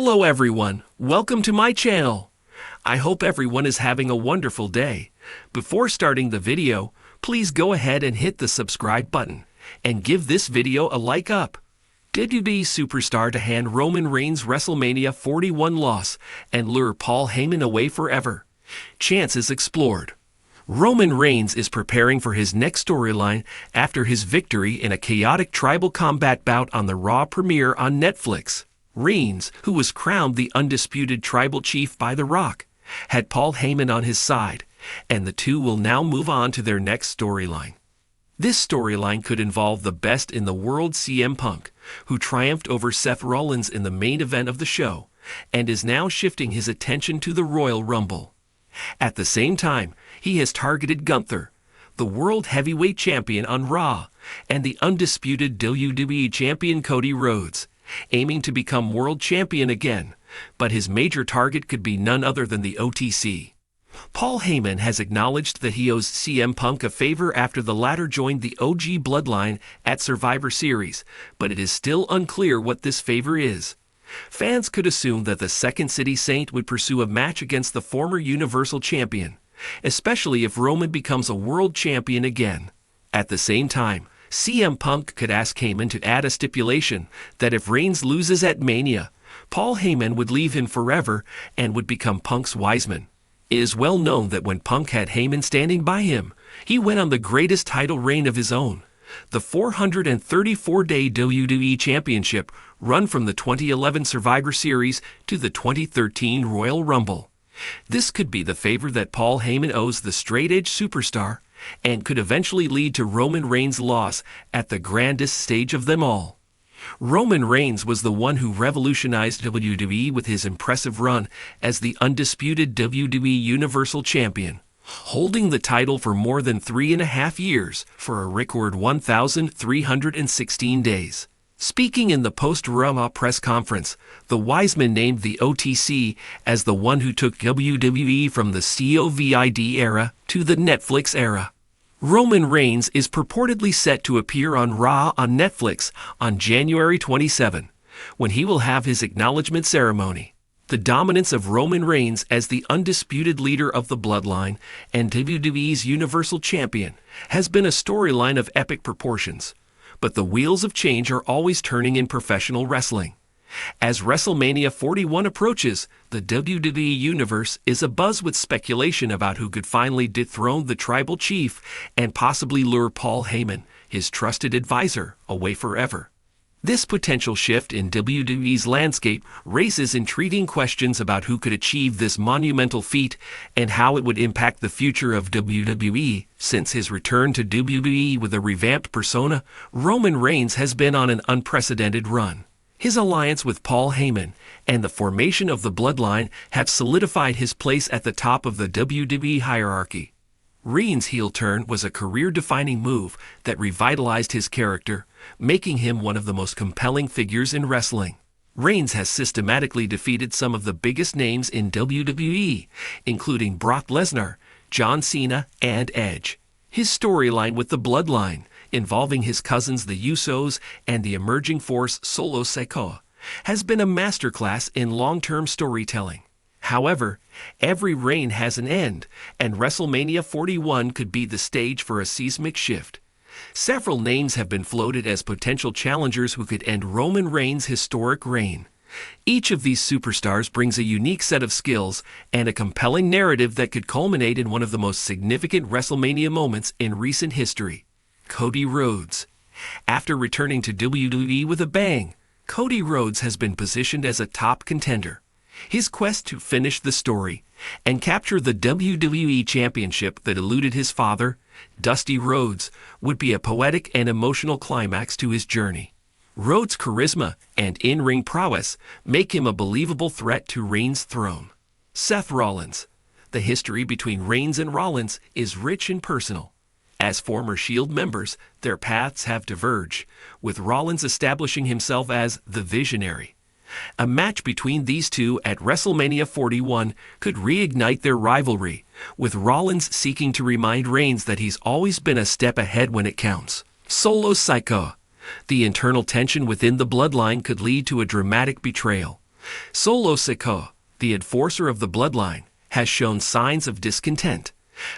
Hello everyone, welcome to my channel. I hope everyone is having a wonderful day. Before starting the video, please go ahead and hit the subscribe button and give this video a like up. WWE superstar to hand Roman Reigns' WrestleMania 41 loss and lure Paul Heyman away forever. Chances explored. Roman Reigns is preparing for his next storyline after his victory in a chaotic tribal combat bout on the Raw premiere on Netflix. Reigns, who was crowned the undisputed tribal chief by The Rock, had Paul Heyman on his side, and the two will now move on to their next storyline. This storyline could involve the best in the world CM Punk, who triumphed over Seth Rollins in the main event of the show, and is now shifting his attention to the Royal Rumble. At the same time, he has targeted Gunther, the World Heavyweight Champion on Raw, and the undisputed WWE Champion Cody Rhodes, aiming to become World Champion again, but his major target could be none other than the OTC. Paul Heyman has acknowledged that he owes CM Punk a favor after the latter joined the OG Bloodline at Survivor Series, but it is still unclear what this favor is. Fans could assume that the Second City Saint would pursue a match against the former Universal Champion, especially if Roman becomes a World Champion again. At the same time, CM Punk could ask Heyman to add a stipulation that if Reigns loses at Mania, Paul Heyman would leave him forever and would become Punk's Wiseman. It is well known that when Punk had Heyman standing by him, he went on the greatest title reign of his own, the 434-day WWE Championship run from the 2011 Survivor Series to the 2013 Royal Rumble. This could be the favor that Paul Heyman owes the straight-edge superstar, and could eventually lead to Roman Reigns' loss at the grandest stage of them all. Roman Reigns was the one who revolutionized WWE with his impressive run as the undisputed WWE Universal Champion, holding the title for more than 3.5 years for a record 1,316 days. Speaking in the post-Raw press conference, the Wiseman named the OTC as the one who took WWE from the COVID era to the Netflix era. Roman Reigns is purportedly set to appear on Raw on Netflix on January 27, when he will have his acknowledgement ceremony. The dominance of Roman Reigns as the undisputed leader of the Bloodline and WWE's Universal Champion has been a storyline of epic proportions. But the wheels of change are always turning in professional wrestling. As WrestleMania 41 approaches, the WWE Universe is abuzz with speculation about who could finally dethrone the tribal chief and possibly lure Paul Heyman, his trusted advisor, away forever. This potential shift in WWE's landscape raises intriguing questions about who could achieve this monumental feat and how it would impact the future of WWE. Since his return to WWE with a revamped persona, Roman Reigns has been on an unprecedented run. His alliance with Paul Heyman and the formation of the Bloodline have solidified his place at the top of the WWE hierarchy. Reigns' heel turn was a career-defining move that revitalized his character, making him one of the most compelling figures in wrestling. Reigns has systematically defeated some of the biggest names in WWE, including Brock Lesnar, John Cena, and Edge. His storyline with the Bloodline, involving his cousins the Usos and the emerging force Solo Sikoa, has been a masterclass in long-term storytelling. However, every reign has an end, and WrestleMania 41 could be the stage for a seismic shift. Several names have been floated as potential challengers who could end Roman Reigns' historic reign. Each of these superstars brings a unique set of skills and a compelling narrative that could culminate in one of the most significant WrestleMania moments in recent history. Cody Rhodes. After returning to WWE with a bang, Cody Rhodes has been positioned as a top contender. His quest to finish the story and capture the WWE Championship that eluded his father, Dusty Rhodes, would be a poetic and emotional climax to his journey. Rhodes' charisma and in-ring prowess make him a believable threat to Reigns' throne. Seth Rollins. The history between Reigns and Rollins is rich and personal. As former Shield members, their paths have diverged, with Rollins establishing himself as the Visionary. A match between these two at WrestleMania 41 could reignite their rivalry, with Rollins seeking to remind Reigns that he's always been a step ahead when it counts. Solo Sikoa. The internal tension within the Bloodline could lead to a dramatic betrayal, Solo Sikoa, the enforcer of the bloodline, has shown signs of discontent.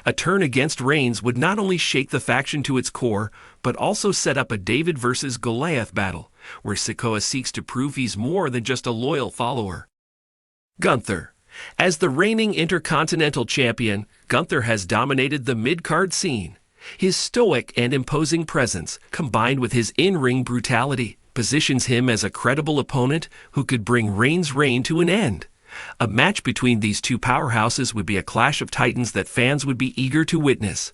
A turn against Reigns would not only shake the faction to its core, but also set up a David versus Goliath battle, where Sikoa seeks to prove he's more than just a loyal follower. Gunther. As the reigning Intercontinental Champion, Gunther has dominated the mid-card scene. His stoic and imposing presence, combined with his in-ring brutality, positions him as a credible opponent who could bring Reigns' reign to an end. A match between these two powerhouses would be a clash of titans that fans would be eager to witness.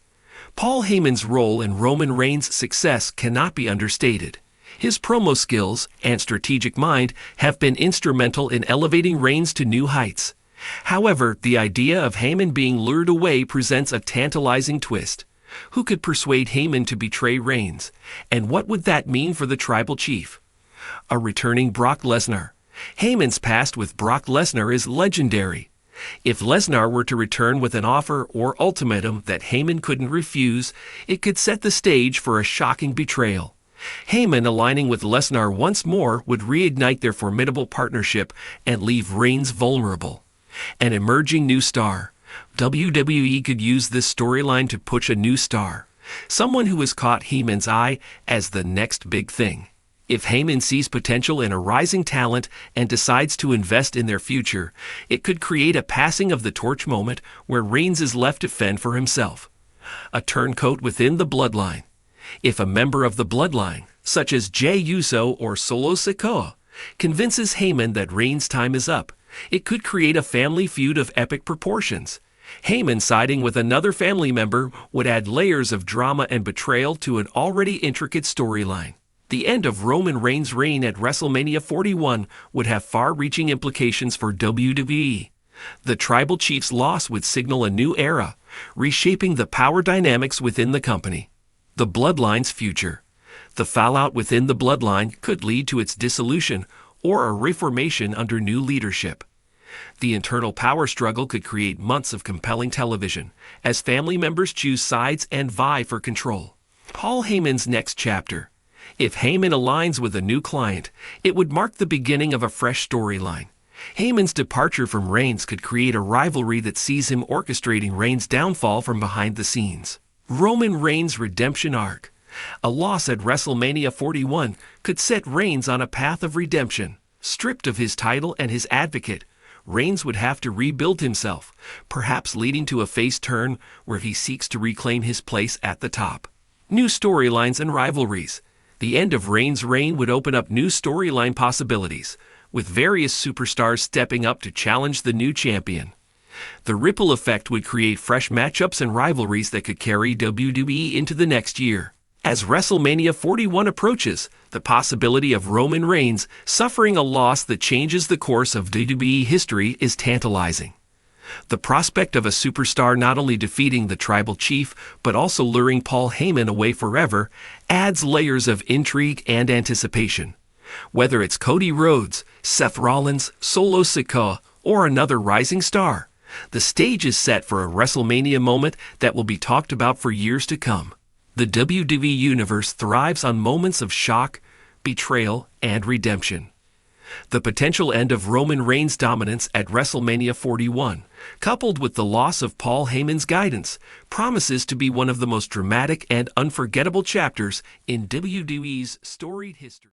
Paul Heyman's role in Roman Reigns' success cannot be understated. His promo skills and strategic mind have been instrumental in elevating Reigns to new heights. However, the idea of Heyman being lured away presents a tantalizing twist. Who could persuade Heyman to betray Reigns? And what would that mean for the tribal chief? A returning Brock Lesnar. Heyman's past with Brock Lesnar is legendary. If Lesnar were to return with an offer or ultimatum that Heyman couldn't refuse, it could set the stage for a shocking betrayal. Heyman aligning with Lesnar once more would reignite their formidable partnership and leave Reigns vulnerable. An emerging new star. WWE could use this storyline to push a new star, someone who has caught Heyman's eye as the next big thing. If Heyman sees potential in a rising talent and decides to invest in their future, it could create a passing of the torch moment where Reigns is left to fend for himself. A turncoat within the bloodline. If a member of the bloodline, such as Jey Uso or Solo Sikoa, convinces Heyman that Reigns' time is up, it could create a family feud of epic proportions. Heyman siding with another family member would add layers of drama and betrayal to an already intricate storyline. The end of Roman Reigns' reign at WrestleMania 41 would have far-reaching implications for WWE. The Tribal Chief's loss would signal a new era, reshaping the power dynamics within the company. The Bloodline's future. The fallout within the Bloodline could lead to its dissolution or a reformation under new leadership. The internal power struggle could create months of compelling television, as family members choose sides and vie for control. Paul Heyman's next chapter. If Heyman aligns with a new client, it would mark the beginning of a fresh storyline. Heyman's departure from Reigns could create a rivalry that sees him orchestrating Reigns' downfall from behind the scenes. Roman Reigns' redemption arc. A loss at WrestleMania 41 could set Reigns on a path of redemption. Stripped of his title and his advocate, Reigns would have to rebuild himself, perhaps leading to a face turn where he seeks to reclaim his place at the top. New storylines and rivalries. The end of Reigns' reign would open up new storyline possibilities, with various superstars stepping up to challenge the new champion. The ripple effect would create fresh matchups and rivalries that could carry WWE into the next year. As WrestleMania 41 approaches, the possibility of Roman Reigns suffering a loss that changes the course of WWE history is tantalizing. The prospect of a superstar not only defeating the tribal chief, but also luring Paul Heyman away forever, adds layers of intrigue and anticipation. Whether it's Cody Rhodes, Seth Rollins, Solo Sikoa, or another rising star, the stage is set for a WrestleMania moment that will be talked about for years to come. The WWE Universe thrives on moments of shock, betrayal, and redemption. The potential end of Roman Reigns' dominance at WrestleMania 41, coupled with the loss of Paul Heyman's guidance, promises to be one of the most dramatic and unforgettable chapters in WWE's storied history.